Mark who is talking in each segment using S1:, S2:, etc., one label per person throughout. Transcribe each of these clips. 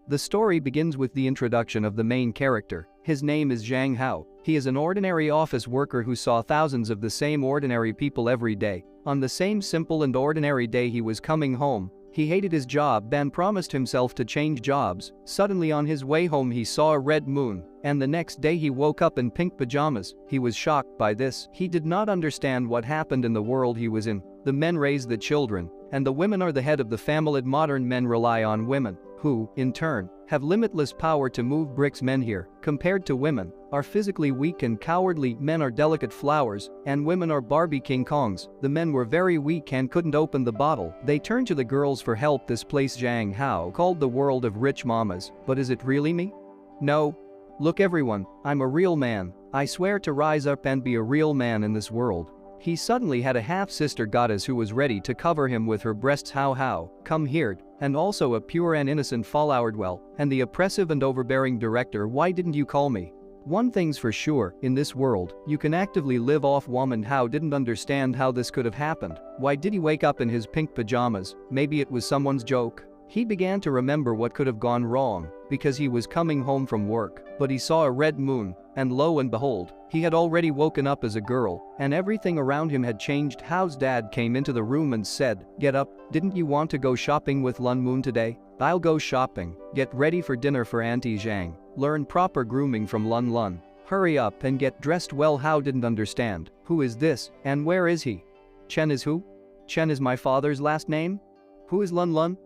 S1: The story begins with the introduction of the main character. His name is Zhang Hao. He is an ordinary office worker who saw thousands of the same ordinary people every day. On the same simple and ordinary day he was coming home. He hated his job and promised himself to change jobs. Suddenly on his way home he saw a red moon, and the next day he woke up in pink pajamas. He was shocked by this. He did not understand what happened in the world he was in. The men raise the children, and the women are the head of the family. Modern men rely on women, who, in turn, have limitless power to move bricks. Men here, compared to women, are physically weak and cowardly. Men are delicate flowers, and women are Barbie King Kongs. The men were very weak and couldn't open the bottle. They turned to the girls for help. This place Zhang Hao called the world of rich mamas. But is it really me? No. Look everyone, I'm a real man. I swear to rise up and be a real man in this world. He suddenly had a half-sister goddess who was ready to cover him with her breasts. How, come here, and also a pure and innocent followered. Well, and the oppressive and overbearing director, why didn't you call me? One thing's for sure, in this world, you can actively live off woman. How didn't understand how this could have happened. Why did he wake up in his pink pajamas? Maybe it was someone's joke. He began to remember what could have gone wrong, because he was coming home from work, but he saw a red moon, and lo and behold, he had already woken up as a girl, and everything around him had changed. Hao's dad came into the room and said, "Get up, didn't you want to go shopping with Lun Moon today? I'll go shopping, get ready for dinner for Auntie Zhang, learn proper grooming from Lun Lun. Hurry up and get dressed well." Hao didn't understand. Who is this, and where is he? Chen is who? Chen is my father's last name? Who is Lun Lun?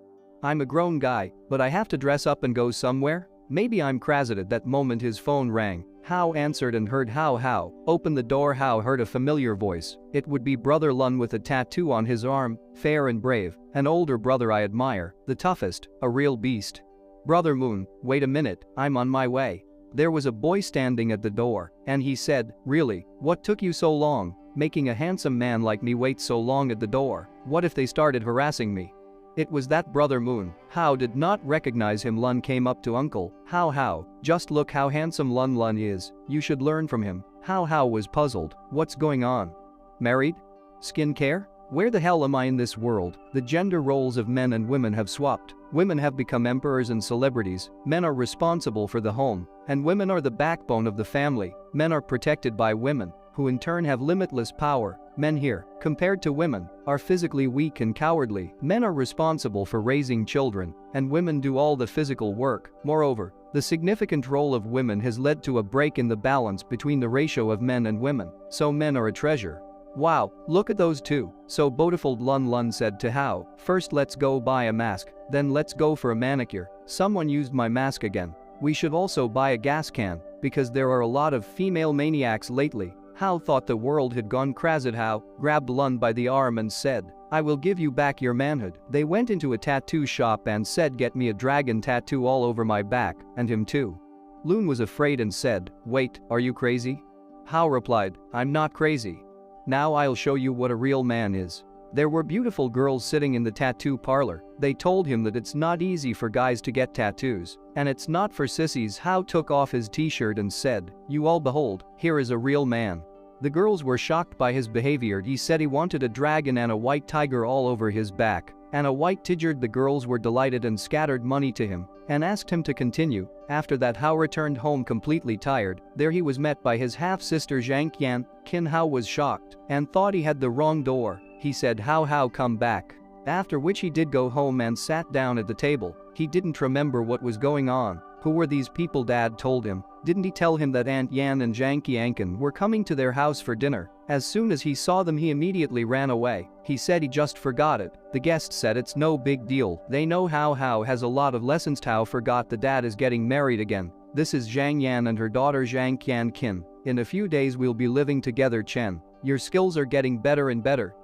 S1: I'm a grown guy, but I have to dress up and go somewhere? Maybe I'm crazy. At that moment his phone rang. Hao answered and heard Hao. Open the door. Hao heard a familiar voice. It would be Brother Lun with a tattoo on his arm, fair and brave, an older brother I admire, the toughest, a real beast. Brother Moon, wait a minute, I'm on my way. There was a boy standing at the door, and he said, really, what took you so long, making a handsome man like me wait so long at the door? What if they started harassing me? It was that Brother Moon. Hao did not recognize him. Lun came up to Uncle. Hao, just look how handsome Lun is, you should learn from him. Hao was puzzled. What's going on? Married? Skincare? Where the hell am I in this world? The gender roles of men and women have swapped. Women have become emperors and celebrities. Men are responsible for the home, and women are the backbone of the family. Men are protected by women, who in turn have limitless power. Men here, compared to women, are physically weak and cowardly. Men are responsible for raising children, and women do all the physical work. Moreover, the significant role of women has led to a break in the balance between the ratio of men and women. So men are a treasure. Wow, look at those two. So beautiful. Lun said to Hao, first let's go buy a mask, then let's go for a manicure. Someone used my mask again. We should also buy a gas can, because there are a lot of female maniacs lately. Hao thought the world had gone crazy. Hao grabbed Lun by the arm and said, I will give you back your manhood. They went into a tattoo shop and said, get me a dragon tattoo all over my back, and him too. Lun was afraid and said, wait, are you crazy? Hao replied, I'm not crazy. Now I'll show you what a real man is. There were beautiful girls sitting in the tattoo parlor. They told him that it's not easy for guys to get tattoos, and it's not for sissies. Hao took off his t-shirt and said, you all behold, here is a real man. The girls were shocked by his behavior. He said he wanted a dragon and a white tiger all over his back, and a white tiger. The girls were delighted and scattered money to him, and asked him to continue. After that Hao returned home completely tired. There he was met by his half-sister Zhang Qian. Hao was shocked, and thought he had the wrong door. He said, Hao, come back. After which he did go home and sat down at the table. He didn't remember what was going on. Who were these people? Dad told him. Didn't he tell him that Aunt Yan and Zhang Qianqin were coming to their house for dinner? As soon as he saw them he immediately ran away. He said he just forgot it. The guest said it's no big deal. They know Hao has a lot of lessons. Hao forgot the dad is getting married again. This is Zhang Yan and her daughter Zhang Qianqin. In a few days we'll be living together. Chen, your skills are getting better and better.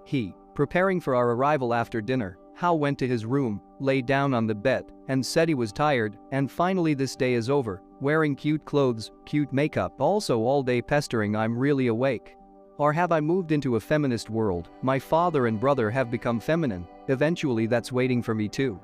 S1: Preparing for our arrival after dinner. Hao went to his room, lay down on the bed, and said he was tired, and finally this day is over. Wearing cute clothes, cute makeup, also all day pestering, I'm really awake. Or have I moved into a feminist world? My father and brother have become feminine. Eventually that's waiting for me too.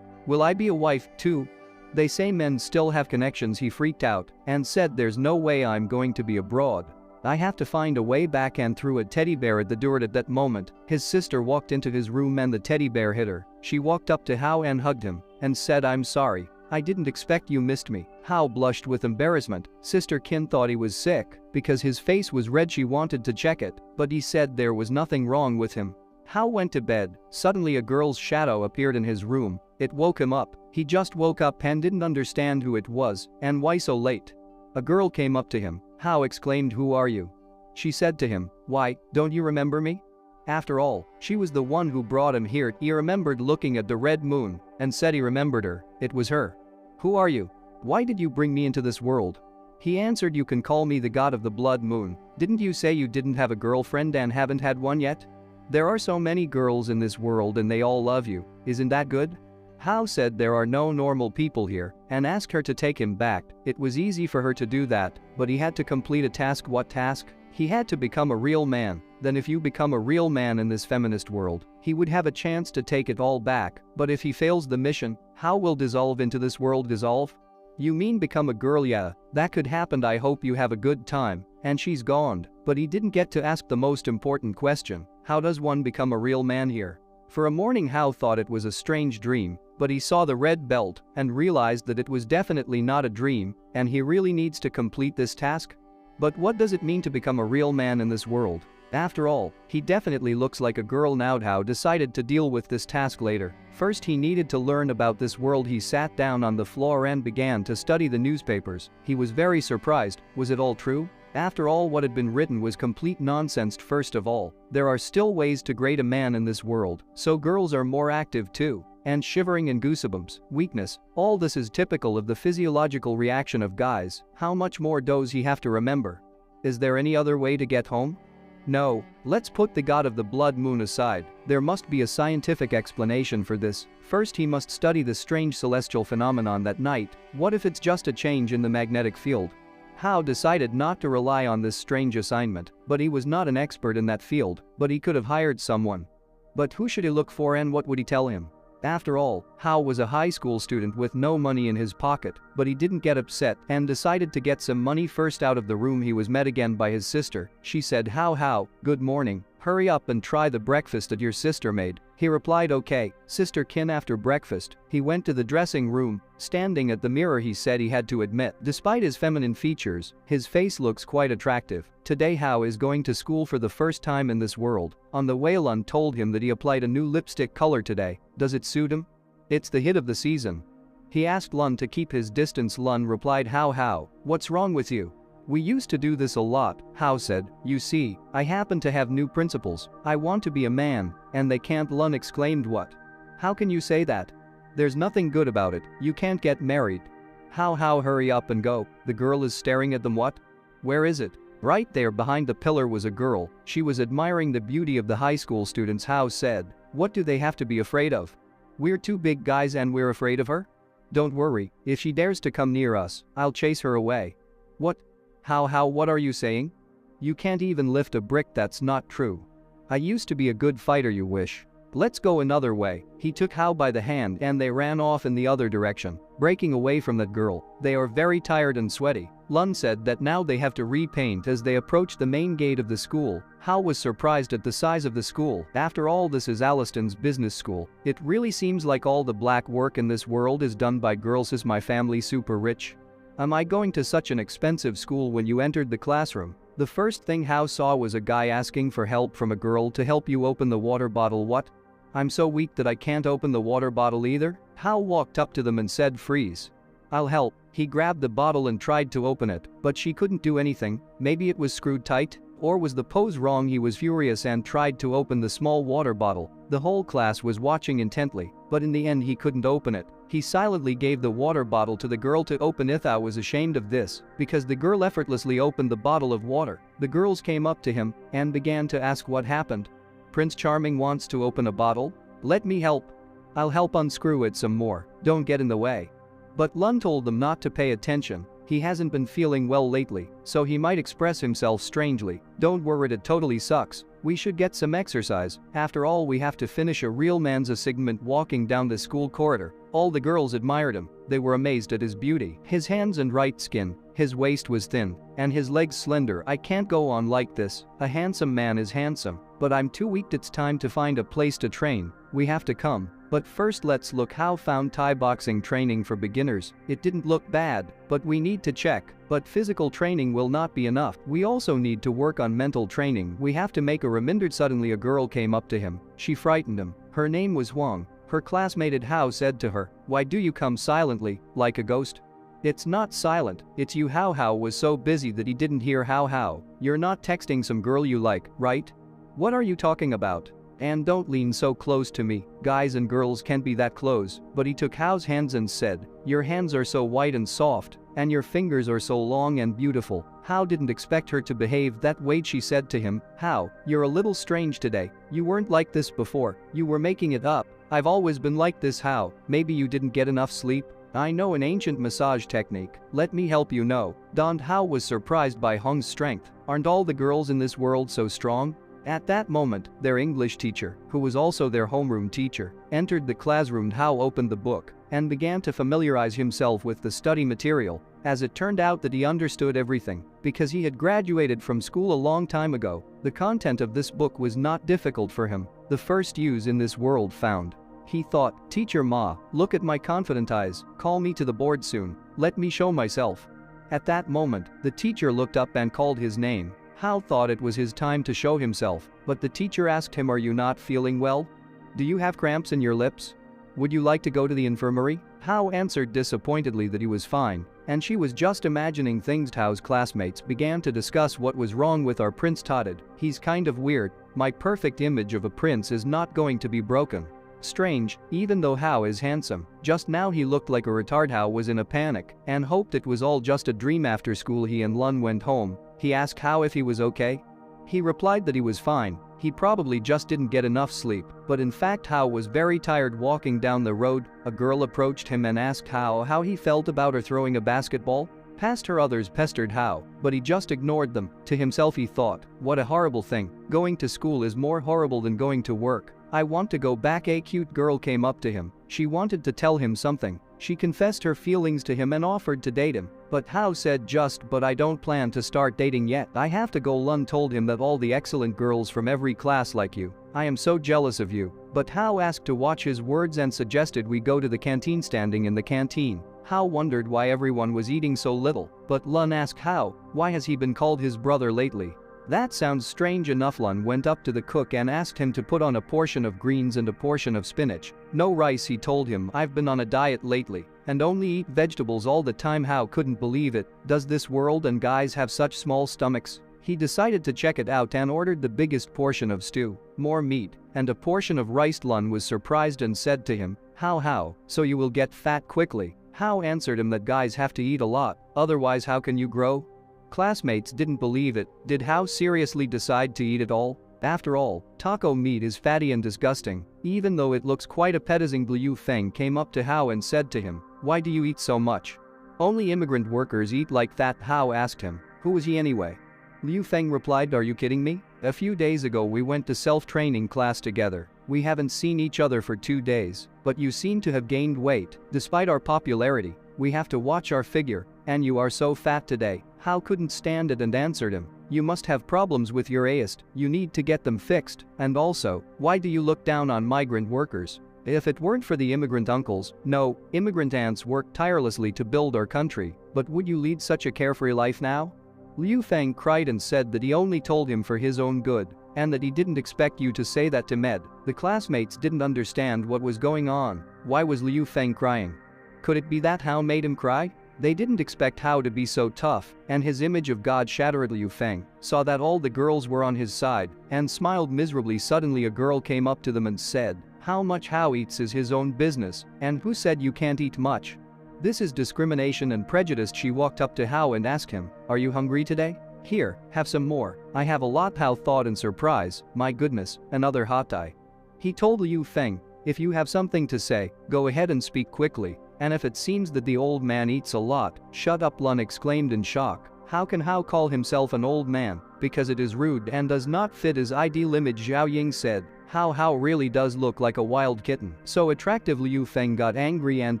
S1: Will I be a wife too? They say men still have connections. He freaked out and said there's no way I'm going to be abroad. I have to find a way back, and threw a teddy bear at the door. At that moment, his sister walked into his room and the teddy bear hit her. She walked up to Hao and hugged him and said, I'm sorry. I didn't expect you missed me. Hao blushed with embarrassment. Sister Kin thought he was sick because his face was red. She wanted to check it, but he said there was nothing wrong with him. Hao went to bed. Suddenly a girl's shadow appeared in his room. It woke him up. He just woke up and didn't understand who it was and why so late. A girl came up to him. Hao exclaimed, "Who are you?" She said to him, "Why, don't you remember me?" After all, she was the one who brought him here. He remembered looking at the red moon and said he remembered her. It was her. "Who are you? Why did you bring me into this world?" He answered, "You can call me the god of the blood moon. Didn't you say you didn't have a girlfriend and haven't had one yet? There are so many girls in this world and they all love you. Isn't that good?" Hao said there are no normal people here and asked her to take him back. It was easy for her to do that, but he had to complete a task. What task? He had to become a real man. Then if you become a real man in this feminist world, he would have a chance to take it all back. But if he fails the mission, how will dissolve into this world dissolve? You mean become a girl? Yeah, that could happen. I hope you have a good time. And she's gone. But he didn't get to ask the most important question. How does one become a real man here? For a morning Hao thought it was a strange dream, but he saw the red belt and realized that it was definitely not a dream and he really needs to complete this task. But what does it mean to become a real man in this world? After all, he definitely looks like a girl now. Hao decided to deal with this task later. First he needed to learn about this world. He sat down on the floor and began to study the newspapers. He was very surprised. Was it all true? After all, what had been written was complete nonsense. First of all, there are still ways to grade a man in this world, so girls are more active too. And shivering and goosebumps, weakness, all this is typical of the physiological reaction of guys. How much more does he have to remember? Is there any other way to get home? No, let's put the god of the blood moon aside. There must be a scientific explanation for this. First he must study the strange celestial phenomenon that night. What if it's just a change in the magnetic field? Hao decided not to rely on this strange assignment, but he was not an expert in that field, but he could have hired someone. But who should he look for and what would he tell him? After all, Hao was a high school student with no money in his pocket, but he didn't get upset and decided to get some money first. Out of the room he was met again by his sister. She said, Hao, good morning. Hurry up and try the breakfast that your sister made. He replied, okay, Sister Kin. After breakfast, he went to the dressing room. Standing at the mirror he said he had to admit, despite his feminine features, his face looks quite attractive. Today Hao is going to school for the first time in this world. On the way Lun told him that he applied a new lipstick color today. Does it suit him? It's the hit of the season. He asked Lun to keep his distance. Lun replied, Hao, what's wrong with you? We used to do this a lot, Hao said. You see, I happen to have new principles. I want to be a man, and they can't. Lun exclaimed, what? How can you say that? There's nothing good about it. You can't get married. Hao, hurry up and go. The girl is staring at them. What? Where is it? Right there behind the pillar was a girl. She was admiring the beauty of the high school students. Hao said, what do they have to be afraid of? We're two big guys and we're afraid of her? Don't worry, if she dares to come near us, I'll chase her away. What? Hao, what are you saying? You can't even lift a brick. That's not true. I used to be a good fighter. You wish. Let's go another way. He took Hao by the hand and they ran off in the other direction, breaking away from that girl. They are very tired and sweaty. Lun said that now they have to repaint. As they approached the main gate of the school, Hao was surprised at the size of the school. After all, this is Alliston's business school. It really seems like all the black work in this world is done by girls. Is my family super rich? Am I going to such an expensive school? When you entered the classroom, the first thing Hao saw was a guy asking for help from a girl to help you open the water bottle. What? I'm so weak that I can't open the water bottle either? Hao walked up to them and said, freeze. I'll help. He grabbed the bottle and tried to open it, but she couldn't do anything. Maybe it was screwed tight? Or was the pose wrong? He was furious and tried to open the small water bottle. The whole class was watching intently, but in the end he couldn't open it. He silently gave the water bottle to the girl to open it. Hao was ashamed of this, because the girl effortlessly opened the bottle of water. The girls came up to him and began to ask what happened. Prince Charming wants to open a bottle? Let me help. I'll help unscrew it some more. Don't get in the way. But Lun told them not to pay attention. He hasn't been feeling well lately, so he might express himself strangely. Don't worry, it totally sucks. We should get some exercise. After all, we have to finish a real man's assignment. Walking down the school corridor, all the girls admired him. They were amazed at his beauty. His hands and right skin, his waist was thin, and his legs slender. I can't go on like this. A handsome man is handsome, but I'm too weak. It's time to find a place to train. We have to come. But first let's look how found Thai boxing training for beginners. It didn't look bad, but we need to check. But physical training will not be enough. We also need to work on mental training. We have to make a reminder. Suddenly a girl came up to him. She frightened him. Her name was Huang. Her classmate at Hao said to her, "Why do you come silently, like a ghost?" "It's not silent, it's you." Hao was so busy that he didn't hear Hao. "You're not texting some girl you like, right? What are you talking about? And don't lean so close to me, guys and girls can't be that close." But he took Hao's hands and said, "Your hands are so white and soft, and your fingers are so long and beautiful." Hao didn't expect her to behave that way. She said to him, "Hao, you're a little strange today. You weren't like this before, you were making it up." "I've always been like this, Hao. Maybe you didn't get enough sleep? I know an ancient massage technique, let me help you know." Hao was surprised by Hong's strength. "Aren't all the girls in this world so strong?" At that moment, their English teacher, who was also their homeroom teacher, entered the classroom. Hao opened the book and began to familiarize himself with the study material. As it turned out that he understood everything, because he had graduated from school a long time ago. The content of this book was not difficult for him. The first use in this world found. He thought, "Teacher Ma, look at my confident eyes, call me to the board soon, let me show myself." At that moment, the teacher looked up and called his name. Hao thought it was his time to show himself, but the teacher asked him, "Are you not feeling well? Do you have cramps in your lips? Would you like to go to the infirmary?" Hao answered disappointedly that he was fine, and she was just imagining things. Hao's classmates began to discuss what was wrong with our prince. Totted, "He's kind of weird, my perfect image of a prince is not going to be broken." Strange, even though Hao is handsome, just now he looked like a retard. Hao was in a panic and hoped it was all just a dream. After school he and Lun went home. He asked Hao if he was okay. He replied that he was fine, he probably just didn't get enough sleep, but in fact Hao was very tired. Walking down the road, a girl approached him and asked Hao how he felt about her throwing a basketball past her. Others pestered Hao, but he just ignored them. To himself he thought, "What a horrible thing, going to school is more horrible than going to work. I want to go back." A cute girl came up to him. She wanted to tell him something. She confessed her feelings to him and offered to date him. But Hao said, "But I don't plan to start dating yet. I have to go." Lun told him that all the excellent girls from every class like you. "I am so jealous of you." But Hao asked to watch his words and suggested we go to the canteen. Standing in the canteen, Hao wondered why everyone was eating so little. But Lun asked Hao, why has he been called his brother lately? That sounds strange enough. Lun went up to the cook and asked him to put on a portion of greens and a portion of spinach. "No rice," he told him. "I've been on a diet lately and only eat vegetables all the time." Hao couldn't believe it. Does this world and guys have such small stomachs? He decided to check it out and ordered the biggest portion of stew, more meat, and a portion of rice. Lun was surprised and said to him, How, so you will get fat quickly?" Hao answered him that guys have to eat a lot, otherwise how can you grow? Classmates didn't believe it. Did Hao seriously decide to eat it all? After all, taco meat is fatty and disgusting, even though it looks quite appetizing. Liu Feng came up to Hao and said to him, "Why do you eat so much? Only immigrant workers eat like that." Hao asked him, "Who is he anyway?" Liu Feng replied, "Are you kidding me? A few days ago we went to self-training class together. We haven't seen each other for 2 days, but you seem to have gained weight. Despite our popularity, we have to watch our figure, and you are so fat today." Hao couldn't stand it and answered him, "You must have problems with your aist, you need to get them fixed, and also, why do you look down on migrant workers? If it weren't for the immigrant uncles, no, immigrant aunts work tirelessly to build our country, but would you lead such a carefree life now?" Liu Feng cried and said that he only told him for his own good, and that he didn't expect you to say that to Med. The classmates didn't understand what was going on. Why was Liu Feng crying? Could it be that Hao made him cry? They didn't expect Hao to be so tough, and his image of God shattered. Liu Feng saw that all the girls were on his side and smiled miserably. Suddenly a girl came up to them and said, "How much Hao eats is his own business, and who said you can't eat much? This is discrimination and prejudice." She walked up to Hao and asked him, "Are you hungry today? Here, have some more. I have a lot." Hao thought in surprise, "My goodness, another hot dye." He told Liu Feng, "If you have something to say, go ahead and speak quickly. And if it seems that the old man eats a lot, shut up." Lun exclaimed in shock. How can Hao call himself an old man? Because it is rude and does not fit his ideal image. Zhao Ying said, How really does look like a wild kitten. So attractive. Liu Feng got angry and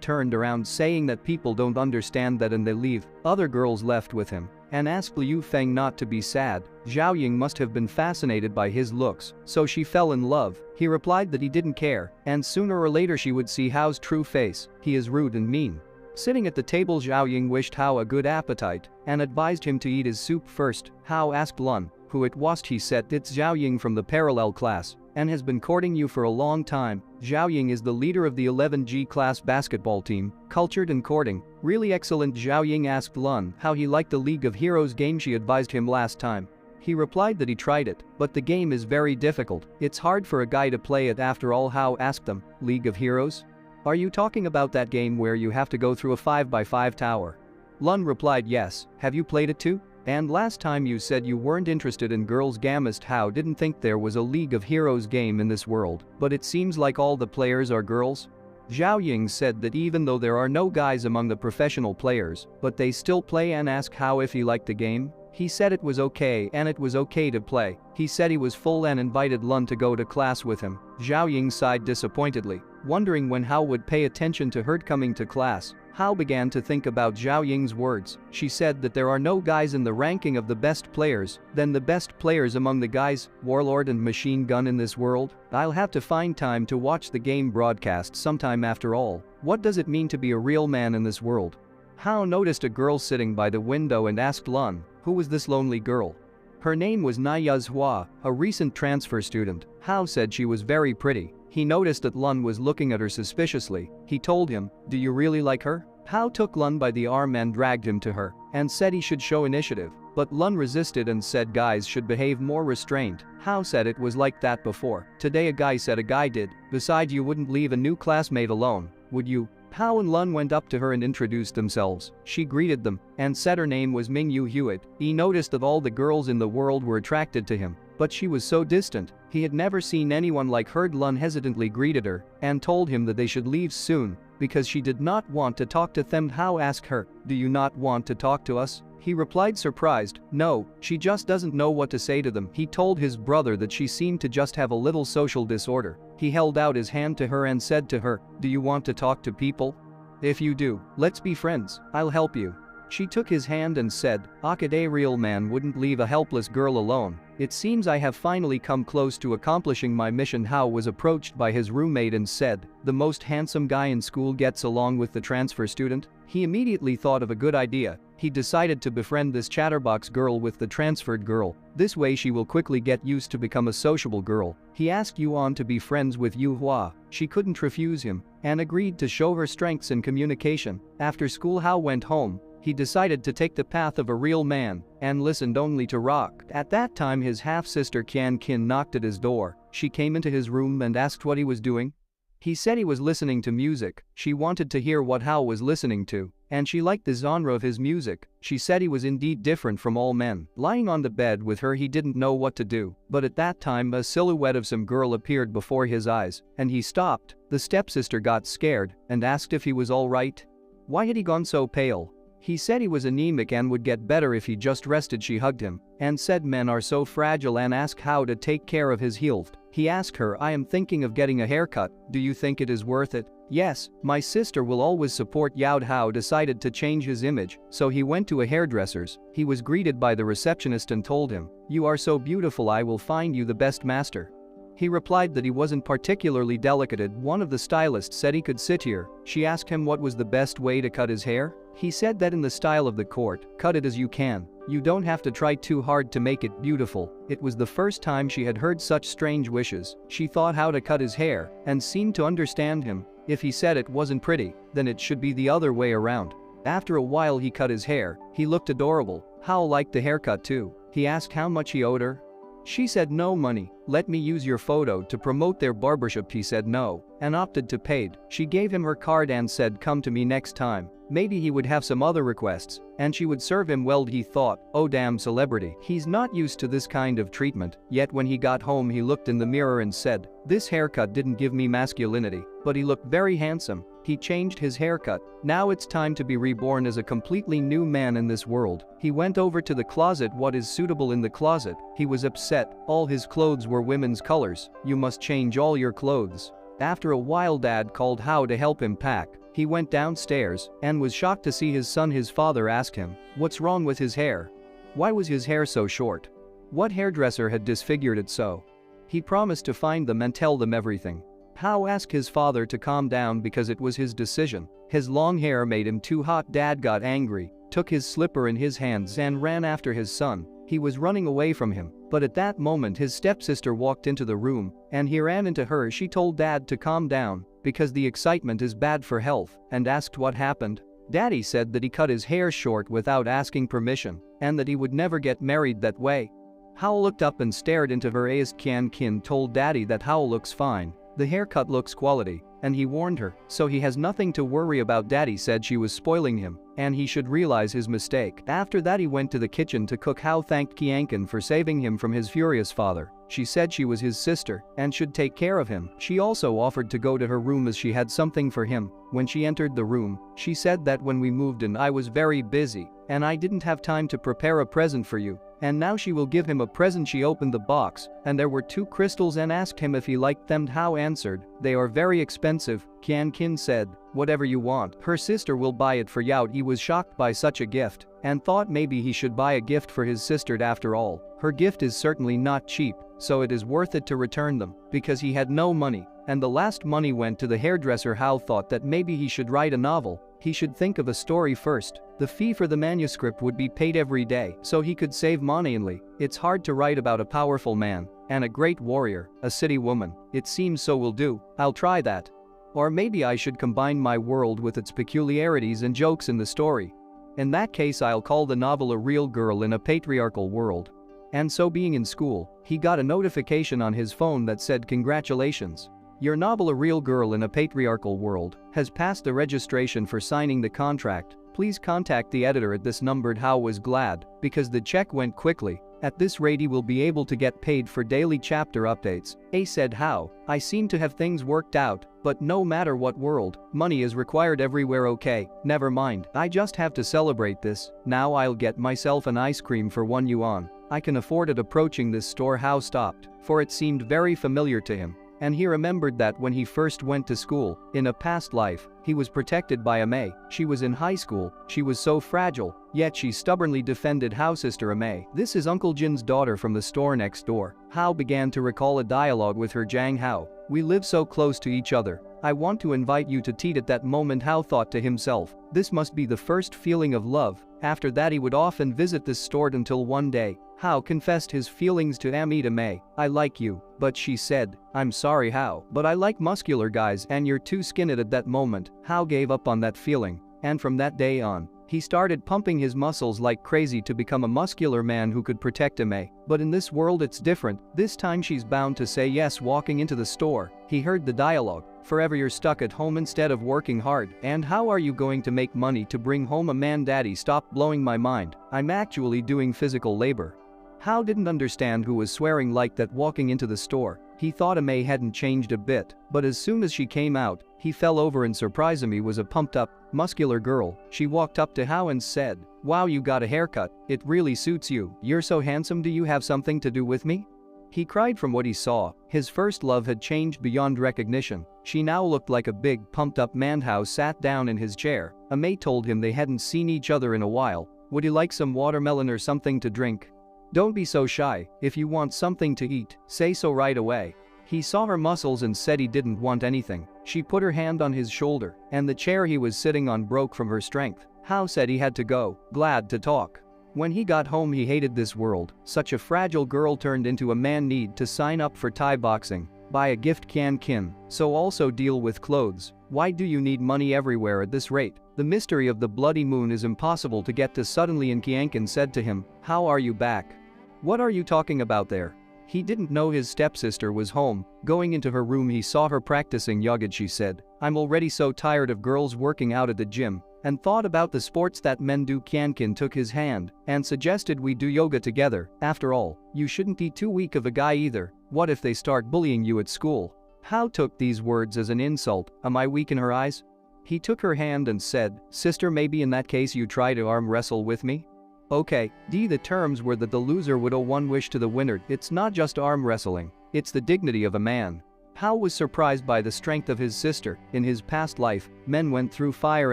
S1: turned around saying that people don't understand that and they leave. Other girls left with him and asked Liu Feng not to be sad. Zhao Ying must have been fascinated by his looks, so she fell in love. He replied that he didn't care, and sooner or later she would see Hao's true face. He is rude and mean. Sitting at the table, Zhao Ying wished Hao a good appetite and advised him to eat his soup first. Hao asked Lun who it was. He said, "It's Zhao Ying from the parallel class and has been courting you for a long time." Zhao Ying is the leader of the 11G class basketball team, cultured and courting. Really excellent. Zhao Ying asked Lun how he liked the League of Heroes game she advised him last time. He replied that he tried it, but the game is very difficult. It's hard for a guy to play it after all. Hao asked them, "League of Heroes? Are you talking about that game where you have to go through a 5x5 tower?" Lun replied, "Yes, have you played it too? And last time you said you weren't interested in girls." Gamist Hao didn't think there was a League of Heroes game in this world, but it seems like all the players are girls. Zhao Ying said that even though there are no guys among the professional players, but they still play and asked Hao if he liked the game. He said it was okay and it was okay to play. He said he was full and invited Lun to go to class with him. Zhao Ying sighed disappointedly, wondering when Hao would pay attention to her coming to class. Hao began to think about Zhao Ying's words. She said that there are no guys in the ranking of the best players, then the best players among the guys, Warlord and Machine Gun in this world. I'll have to find time to watch the game broadcast sometime. After all, what does it mean to be a real man in this world? Hao noticed a girl sitting by the window and asked Lun, who was this lonely girl? Her name was Naya Hua, a recent transfer student. Hao said she was very pretty. He noticed that Lun was looking at her suspiciously. He told him, "Do you really like her?" Hao took Lun by the arm and dragged him to her and said he should show initiative. But Lun resisted and said guys should behave more restrained. Hao said it was like that before. Today a guy said a guy did. Besides, you wouldn't leave a new classmate alone, would you? Hao and Lun went up to her and introduced themselves. She greeted them and said her name was Mingyu Hewitt. He noticed that all the girls in the world were attracted to him, but she was so distant. He had never seen anyone like her. Lun hesitantly greeted her and told him that they should leave soon because she did not want to talk to them. Hao asked her, "Do you not want to talk to us?" He replied surprised, "No, she just doesn't know what to say to them." He told his brother that she seemed to just have a little social disorder. He held out his hand to her and said to her, "Do you want to talk to people? If you do, let's be friends, I'll help you." She took his hand and said, "A real man wouldn't leave a helpless girl alone. It seems I have finally come close to accomplishing my mission." Hao was approached by his roommate and said, "The most handsome guy in school gets along with the transfer student?" He immediately thought of a good idea. He decided to befriend this chatterbox girl with the transferred girl. This way she will quickly get used to become a sociable girl. He asked Yuan to be friends with Yu Hua. She couldn't refuse him and agreed to show her strengths in communication. After school, Hao went home. He decided to take the path of a real man and listened only to rock. At that time his half-sister Qian Qin knocked at his door. She came into his room and asked what he was doing. He said he was listening to music. She wanted to hear what Hao was listening to, and she liked the genre of his music. She said he was indeed different from all men. Lying on the bed with her, he didn't know what to do, but at that time a silhouette of some girl appeared before his eyes, and he stopped. The stepsister got scared and asked if he was all right. Why had he gone so pale? He said he was anemic and would get better if he just rested. She hugged him and said men are so fragile and asked how to take care of his health. He asked her, "I am thinking of getting a haircut. Do you think it is worth it?" "Yes, my sister will always support." Hao decided to change his image, so he went to a hairdresser's. He was greeted by the receptionist and told him, "You are so beautiful, I will find you the best master." He replied that he wasn't particularly delicate. One of the stylists said he could sit here. She asked him what was the best way to cut his hair. He said that in the style of the court, cut it as you can. You don't have to try too hard to make it beautiful. It was the first time she had heard such strange wishes. She thought how to cut his hair and seemed to understand him. If he said it wasn't pretty, then it should be the other way around. After a while he cut his hair. He looked adorable. Hao liked the haircut too. He asked how much he owed her. She said no money. "Let me use your photo to promote their barbershop." He said no and opted to paid. She gave him her card and said come to me next time. Maybe he would have some other requests and she would serve him well. He thought, oh damn celebrity. He's not used to this kind of treatment. Yet when he got home he looked in the mirror and said, this haircut didn't give me masculinity, but he looked very handsome. He changed his haircut. Now it's time to be reborn as a completely new man in this world. He went over to the closet. What is suitable in the closet? He was upset. All his clothes were women's colors. You must change all your clothes. After a while Dad called Hao to help him pack. He went downstairs and was shocked to see his son. His father asked him, "What's wrong with his hair? Why was his hair so short? What hairdresser had disfigured it so?" He promised to find them and tell them everything. Hao asked his father to calm down because it was his decision. His long hair made him too hot. Dad got angry, took his slipper in his hands and ran after his son. He was running away from him, but at that moment his stepsister walked into the room and he ran into her. She told Dad to calm down because the excitement is bad for health and asked what happened. Daddy said that he cut his hair short without asking permission and that he would never get married that way. Hao looked up and stared into her eyes. Kian Kin told Daddy that Hao looks fine. The haircut looks quality, and he warned her, so he has nothing to worry about. Daddy said she was spoiling him, and he should realize his mistake. After that he went to the kitchen to cook. Hao thanked Kiankin for saving him from his furious father. She said she was his sister and should take care of him. She also offered to go to her room as she had something for him. When she entered the room, she said that when we moved in I was very busy and I didn't have time to prepare a present for you. And now she will give him a present. She opened the box and there were 2 crystals and asked him if he liked them. Hao answered, "They are very expensive." Kian Kin said, "Whatever you want, her sister will buy it for Yao." He was shocked by such a gift and thought maybe he should buy a gift for his sister. After all, her gift is certainly not cheap, so it is worth it to return them because he had no money and the last money went to the hairdresser. Hao thought that maybe he should write a novel. He should think of a story first. The fee for the manuscript would be paid every day so he could save money. It's hard to write about a powerful man and a great warrior, a city woman. It seems so will do. I'll try that. Or maybe I should combine my world with its peculiarities and jokes in the story. In that case I'll call the novel A Real Girl in a Patriarchal World. And so being in school, he got a notification on his phone that said, "Congratulations. Your novel A Real Girl in a Patriarchal World has passed the registration for signing the contract. Please contact the editor at this number." Hao was glad because the check went quickly. At this rate he will be able to get paid for daily chapter updates. A said Hao, "I seem to have things worked out, but no matter what world, money is required everywhere." "Okay, never mind, I just have to celebrate this. Now I'll get myself an ice cream for 1 yuan. I can afford it." Approaching this store Hao stopped, for it seemed very familiar to him. And he remembered that when he first went to school, in a past life, he was protected by Amei. She was in high school, she was so fragile, yet she stubbornly defended Hao's sister Amei. "This is Uncle Jin's daughter from the store next door." Hao began to recall a dialogue with her. "Zhang Hao, we live so close to each other. I want to invite you to tea." At that moment Hao thought to himself, this must be the first feeling of love. After that he would often visit this store until one day, Hao confessed his feelings to Amei. "I like you." But she said, "I'm sorry Hao, but I like muscular guys and you're too skinny." At that moment, Hao gave up on that feeling. And from that day on, he started pumping his muscles like crazy to become a muscular man who could protect Amei. But in this world it's different. This time she's bound to say yes. Walking into the store, he heard the dialogue, "Forever you're stuck at home instead of working hard. And how are you going to make money to bring home a man?" "Daddy, stop blowing my mind. I'm actually doing physical labor." Hao didn't understand who was swearing like that. Walking into the store, he thought Amei hadn't changed a bit, but as soon as she came out, he fell over in surprise. Amei was a pumped-up, muscular girl. She walked up to Hao and said, "Wow, you got a haircut. It really suits you. You're so handsome. Do you have something to do with me?" He cried from what he saw. His first love had changed beyond recognition. She now looked like a big, pumped-up man. Hao sat down in his chair. Amei told him they hadn't seen each other in a while. "Would you like some watermelon or something to drink? Don't be so shy. If you want something to eat, say so right away." He saw her muscles and said he didn't want anything. She put her hand on his shoulder, and the chair he was sitting on broke from her strength. Hao said he had to go, glad to talk. When he got home he hated this world. Such a fragile girl turned into a man. Need to sign up for Thai boxing. Buy a gift Kian Kin. So also deal with clothes. Why do you need money everywhere at this rate? The mystery of the bloody moon is impossible to get to. Suddenly and Kiankin said to him, "How are you back? What are you talking about there?" He didn't know his stepsister was home. Going into her room he saw her practicing yoga. She said, "I'm already so tired of girls working out at the gym," and thought about the sports that men do. Kiankin took his hand and suggested we do yoga together. After all, you shouldn't be too weak of a guy either. What if they start bullying you at school? Hao took these words as an insult. Am I weak in her eyes? He took her hand and said, "Sister, maybe in that case you try to arm wrestle with me?" Okay, the terms were that the loser would owe one wish to the winner. It's not just arm wrestling, it's the dignity of a man. Hao was surprised by the strength of his sister. In his past life, men went through fire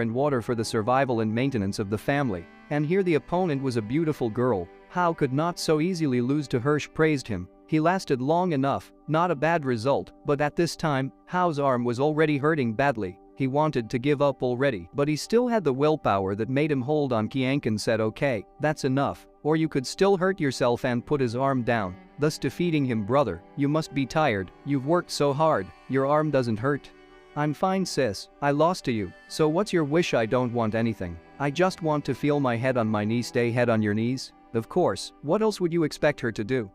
S1: and water for the survival and maintenance of the family. And here the opponent was a beautiful girl. Hao could not so easily lose to her. Praised him. He lasted long enough, not a bad result, but at this time, Hao's arm was already hurting badly. He wanted to give up already, but he still had the willpower that made him hold on. Kiankan said, "Okay, that's enough, or you could still hurt yourself," and put his arm down, thus defeating him. "Brother, you must be tired, you've worked so hard, your arm doesn't hurt." "I'm fine, sis, I lost to you, so what's your wish?" "I don't want anything, I just want to feel my head on my knee." "Stay head on your knees? Of course, what else would you expect her to do?"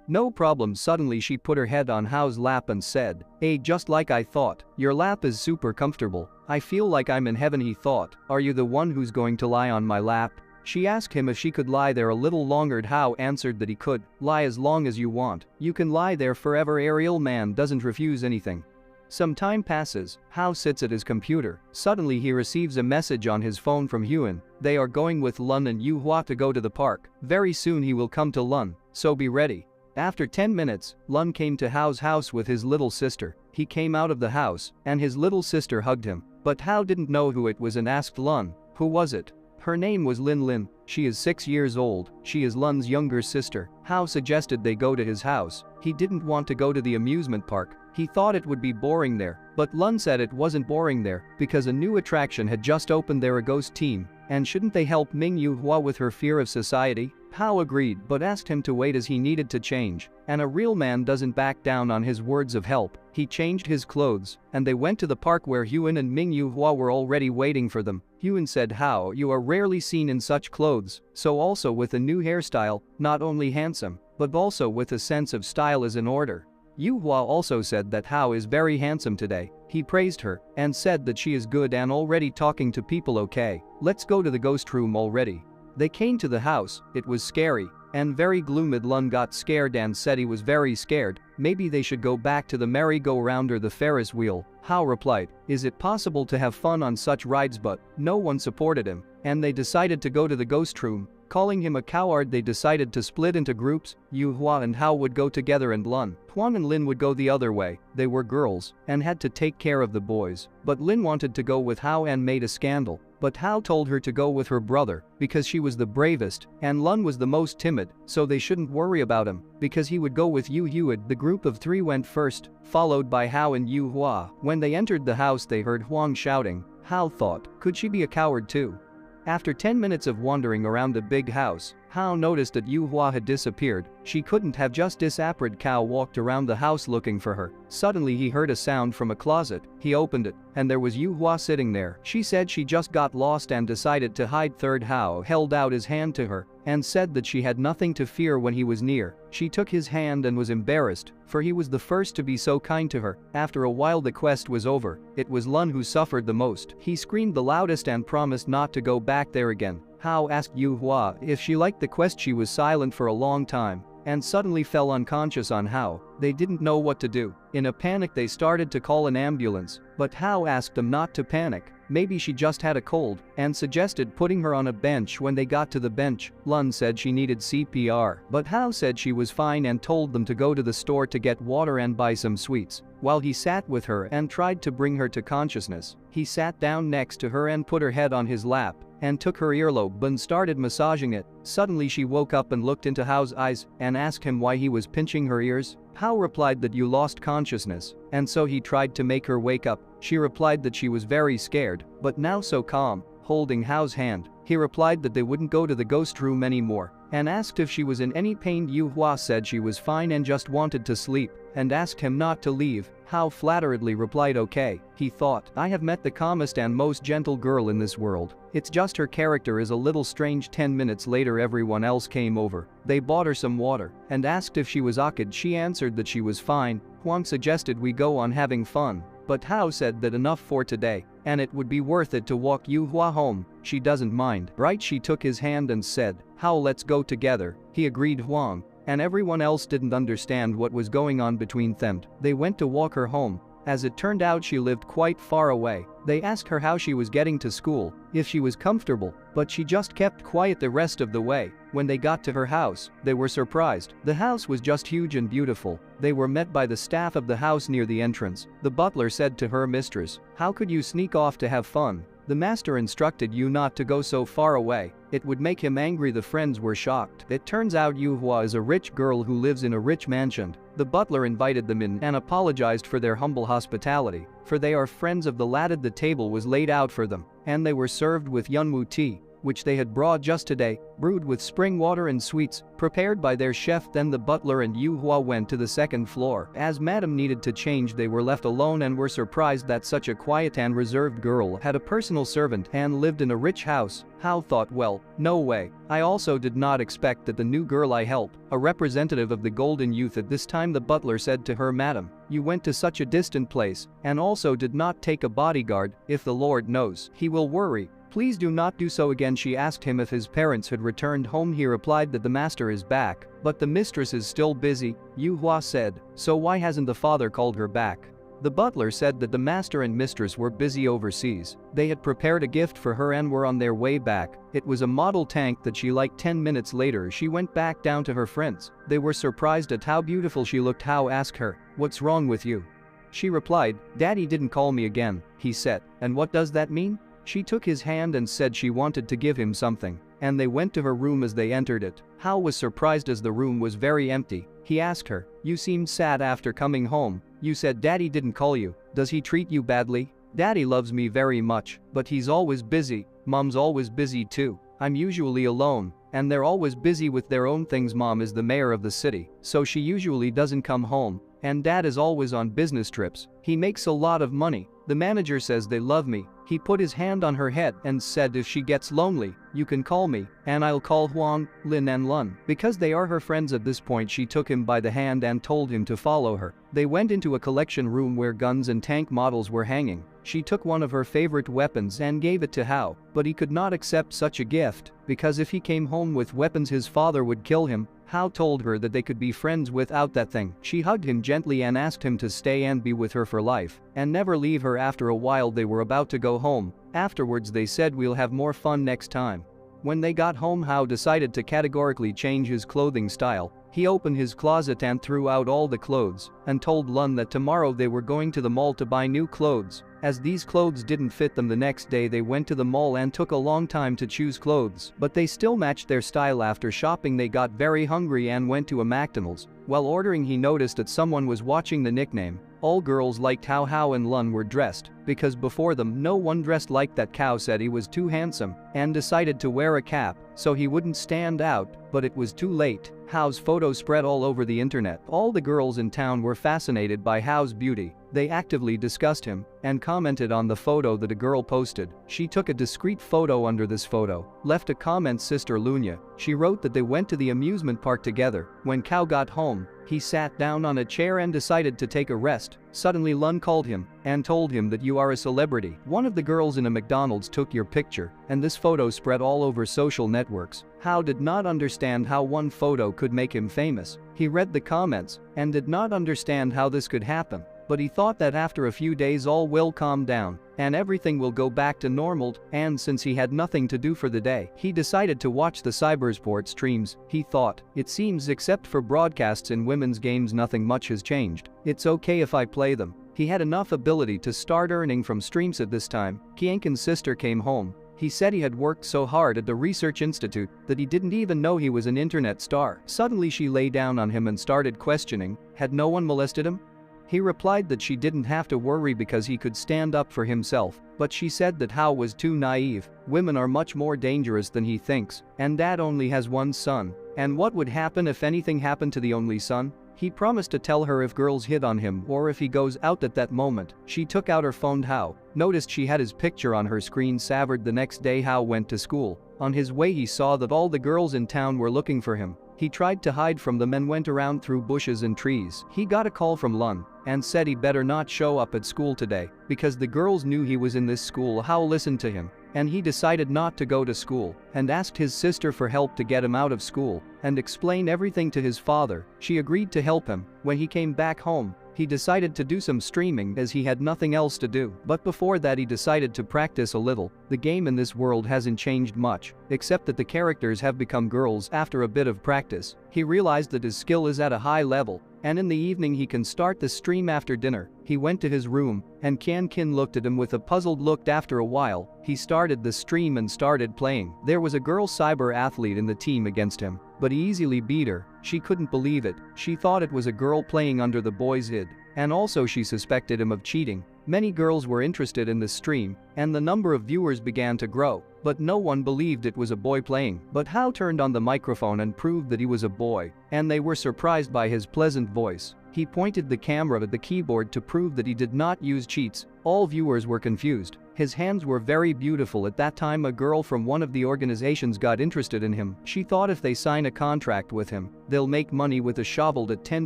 S1: "No problem." Suddenly she put her head on Hao's lap and said, "Hey, just like I thought, your lap is super comfortable. I feel like I'm in heaven." He thought, "Are you the one who's going to lie on my lap?" She asked him if she could lie there a little longer. Hao answered that he could. "Lie as long as you want, you can lie there forever." Ariel man doesn't refuse anything. Some time passes, Hao sits at his computer. Suddenly he receives a message on his phone from Huan. They are going with Lun and Yu Hua to go to the park. Very soon he will come to Lun, so be ready. After 10 minutes, Lun came to Hao's house with his little sister. He came out of the house, and his little sister hugged him. But Hao didn't know who it was and asked Lun, "Who was it?" Her name was Lin Lin. She is 6 years old. She is Lun's younger sister. Hao suggested they go to his house. He didn't want to go to the amusement park. He thought it would be boring there, but Lun said it wasn't boring there because a new attraction had just opened there, a ghost team, and shouldn't they help Ming Yu Hua with her fear of society? Hao agreed but asked him to wait as he needed to change, and a real man doesn't back down on his words of help. He changed his clothes, and they went to the park where Huan and Ming Yu Hua were already waiting for them. Huan said, "Hao, you are rarely seen in such clothes, so also with a new hairstyle, not only handsome, but also with a sense of style is in order." Yu Hua also said that Hao is very handsome today. He praised her and said that she is good and already talking to people. "Okay, let's go to the ghost room already." They came to the house. It was scary and very gloomy. Lun got scared and said he was very scared. Maybe they should go back to the merry-go-round or the Ferris wheel. Hao replied, "Is it possible to have fun on such rides?" But no one supported him, and they decided to go to the ghost room. Calling him a coward, they decided to split into groups. Yu Hua and Hao would go together and Lun, Huan and Lin would go the other way. They were girls and had to take care of the boys, but Lin wanted to go with Hao and made a scandal. But Hao told her to go with her brother because she was the bravest and Lun was the most timid, so they shouldn't worry about him because he would go with Yu Huad. The group of 3 went first, followed by Hao and Yu Hua. When they entered the house they heard Huang shouting. Hao thought, could she be a coward too? After 10 minutes of wandering around the big house, Hao noticed that Yu Hua had disappeared. She couldn't have just disappeared. Hao walked around the house looking for her. Suddenly he heard a sound from a closet. He opened it, and there was Yu Hua sitting there. She said she just got lost and decided to hide. Third Hao held out his hand to her and said that she had nothing to fear when he was near. She took his hand and was embarrassed, for he was the first to be so kind to her. After a while the quest was over. It was Lun who suffered the most. He screamed the loudest and promised not to go back there again. Hao asked Yu Hua if she liked the quest. She was silent for a long time and suddenly fell unconscious on Hao. They didn't know what to do. In a panic they started to call an ambulance, but Hao asked them not to panic. Maybe she just had a cold and suggested putting her on a bench. When they got to the bench, Lun said she needed CPR, but Hao said she was fine and told them to go to the store to get water and buy some sweets. While he sat with her and tried to bring her to consciousness, he sat down next to her and put her head on his lap and took her earlobe and started massaging it. Suddenly she woke up and looked into Hao's eyes and asked him why he was pinching her ears. Hao replied that you lost consciousness, and so he tried to make her wake up. She replied that she was very scared, but now so calm. Holding Hao's hand, he replied that they wouldn't go to the ghost room anymore and asked if she was in any pain. Yu Hua said she was fine and just wanted to sleep and asked him not to leave. Hao flatteredly replied okay. He thought, I have met the calmest and most gentle girl in this world. It's just her character is a little strange. 10 minutes later everyone else came over. They bought her some water and asked if she was okay. She answered that she was fine. Huang suggested we go on having fun, but Hao said that enough for today, and it would be worth it to walk Yu Hua home. She doesn't mind, right? She took his hand and said, Hao, let's go together. He agreed. Huang and everyone else didn't understand what was going on between them. They went to walk her home. As it turned out, she lived quite far away. They asked her how she was getting to school, if she was comfortable, but she just kept quiet the rest of the way. When they got to her house, they were surprised. The house was just huge and beautiful. They were met by the staff of the house near the entrance. The butler said to her mistress, "How could you sneak off to have fun? The master instructed you not to go so far away. It would make him angry." The friends were shocked. It turns out Yuhua is a rich girl who lives in a rich mansion. The butler invited them in and apologized for their humble hospitality, for they are friends of the lad. The table was laid out for them, and they were served with yunmu tea, which they had brought just today, brewed with spring water and sweets, prepared by their chef. Then the butler and Yuhua went to the second floor. As madam needed to change, they were left alone and were surprised that such a quiet and reserved girl had a personal servant and lived in a rich house. Hao thought, well, no way. I also did not expect that the new girl I help, a representative of the golden youth. At this time the butler said to her, "Madam, you went to such a distant place and also did not take a bodyguard. If the Lord knows, he will worry. Please do not do so again." She asked him if his parents had returned home. He replied that the master is back, but the mistress is still busy. Yuhua said, "So why hasn't the father called her back?" The butler said that the master and mistress were busy overseas. They had prepared a gift for her and were on their way back. It was a model tank that she liked. 10 minutes later she went back down to her friends. They were surprised at how beautiful she looked. Hao asked her, "What's wrong with you?" She replied, "Daddy didn't call me again," he said. "And what does that mean?" She took his hand and said she wanted to give him something, and they went to her room. As they entered it, Hao was surprised as the room was very empty. He asked her, "You seemed sad after coming home. You said Daddy didn't call you. Does he treat you badly?" "Daddy loves me very much, but he's always busy. Mom's always busy too. I'm usually alone, and they're always busy with their own things. Mom is the mayor of the city, so she usually doesn't come home, and Dad is always on business trips. He makes a lot of money. The manager says they love me." He put his hand on her head and said, "If she gets lonely, you can call me, and I'll call Huang, Lin and Lun, because they are her friends." At this point she took him by the hand and told him to follow her. They went into a collection room where guns and tank models were hanging. She took one of her favorite weapons and gave it to Hao, but he could not accept such a gift, because if he came home with weapons his father would kill him. Hao told her that they could be friends without that thing. She hugged him gently and asked him to stay and be with her for life, and never leave her. After a while they were about to go home. Afterwards they said, "We'll have more fun next time." When they got home, Hao decided to categorically change his clothing style. He opened his closet and threw out all the clothes, and told Lun that tomorrow they were going to the mall to buy new clothes. As these clothes didn't fit them the next day, they went to the mall and took a long time to choose clothes, but they still matched their style. After shopping they got very hungry and went to a McDonald's. While ordering he noticed that someone was watching the nickname. All girls liked how Hao and Lun were dressed, because before them no one dressed like that. Kao said he was too handsome and decided to wear a cap so he wouldn't stand out, but it was too late. Hao's photo spread all over the internet. All the girls in town were fascinated by Hao's beauty. They actively discussed him and commented on the photo that a girl posted. She took a discreet photo under this photo, left a comment. Sister Lunya. She wrote that they went to the amusement park together. When Kao got home, he sat down on a chair and decided to take a rest. Suddenly Lun called him and told him that, "You are a celebrity. One of the girls in a McDonald's took your picture," and this photo spread all over social networks. Hao did not understand how one photo could make him famous. He read the comments and did not understand how this could happen, but he thought that after a few days all will calm down and everything will go back to normal. And since he had nothing to do for the day, he decided to watch the cybersport streams. He thought, "It seems except for broadcasts in women's games nothing much has changed. It's okay if I play them." He had enough ability to start earning from streams. At this time, Kiankin's sister came home. He said he had worked so hard at the research institute that he didn't even know he was an internet star. Suddenly she lay down on him and started questioning, had no one molested him? He replied that she didn't have to worry because he could stand up for himself, but she said that Hao was too naive. Women are much more dangerous than he thinks, and Dad only has one son. And what would happen if anything happened to the only son? He promised to tell her if girls hit on him or if he goes out at that moment. She took out her phone. Hao noticed she had his picture on her screen saved. The next day Hao went to school. On his way he saw that all the girls in town were looking for him. He tried to hide from them and went around through bushes and trees. He got a call from Lun and said he better not show up at school today because the girls knew he was in this school. Hao listened to him and he decided not to go to school and asked his sister for help to get him out of school and explain everything to his father. She agreed to help him. When he came back home, He decided to do some streaming as he had nothing else to do. But before that he decided to practice a little. The game in this world hasn't changed much, except that the characters have become girls after a bit of practice. He realized that his skill is at a high level, and in the evening he can start the stream after dinner. He went to his room, and Kin looked at him with a puzzled look. After a while, he started the stream and started playing. There was a girl cyber athlete in the team against him, but he easily beat her. She couldn't believe it. She thought it was a girl playing under the boy's id, and also she suspected him of cheating. Many girls were interested in the stream, and the number of viewers began to grow, but no one believed it was a boy playing. But Hao turned on the microphone and proved that he was a boy, and they were surprised by his pleasant voice. He pointed the camera at the keyboard to prove that he did not use cheats. All viewers were confused. His hands were very beautiful. At that time a girl from one of the organizations got interested in him. She thought if they sign a contract with him, they'll make money with a shovel. At 10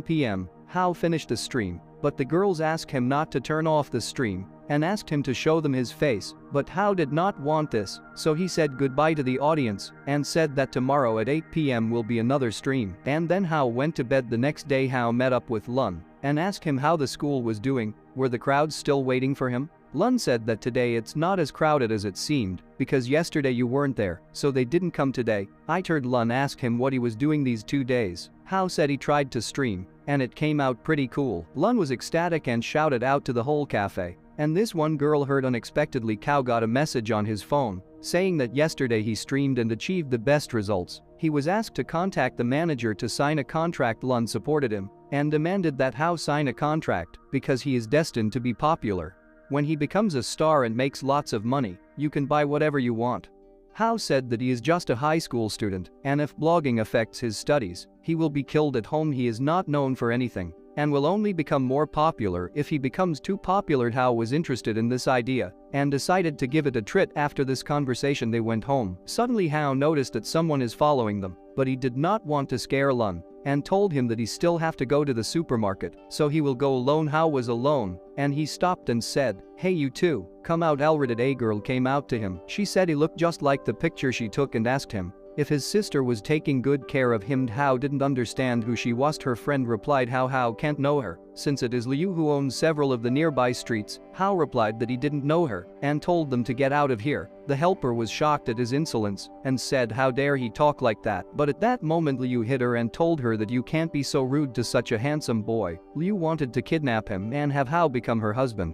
S1: p.m., Hao finished the stream, but the girls asked him not to turn off the stream and asked him to show them his face, but Hao did not want this, so he said goodbye to the audience and said that tomorrow at 8 p.m. will be another stream. And then Hao went to bed. The next day Hao met up with Lun and asked him how the school was doing. Were the crowds still waiting for him? Lun said that today it's not as crowded as it seemed, because yesterday you weren't there, so they didn't come today. I heard Lun ask him what he was doing these 2 days. Hao said he tried to stream, and it came out pretty cool. Lun was ecstatic and shouted out to the whole cafe. And this one girl heard unexpectedly Kao got a message on his phone, saying that yesterday he streamed and achieved the best results. He was asked to contact the manager to sign a contract. Lun supported him, and demanded that Hao sign a contract, because he is destined to be popular. When he becomes a star and makes lots of money, you can buy whatever you want. Hao said that he is just a high school student, and if blogging affects his studies, he will be killed at home. He is not known for anything, and will only become more popular if he becomes too popular. Hao was interested in this idea, and decided to give it a try. After this conversation they went home. Suddenly Hao noticed that someone is following them, but he did not want to scare Lun, and told him that he still have to go to the supermarket, so he will go alone. Hao was alone, and he stopped and said, "Hey you two, come out." Elreded a girl came out to him. She said he looked just like the picture she took and asked him if his sister was taking good care of him. Hao didn't understand who she was. Her friend replied Hao can't know her, since it is Liu who owns several of the nearby streets. Hao replied that he didn't know her, and told them to get out of here. The helper was shocked at his insolence, and said how dare he talk like that. But at that moment Liu hit her and told her that you can't be so rude to such a handsome boy. Liu wanted to kidnap him and have Hao become her husband.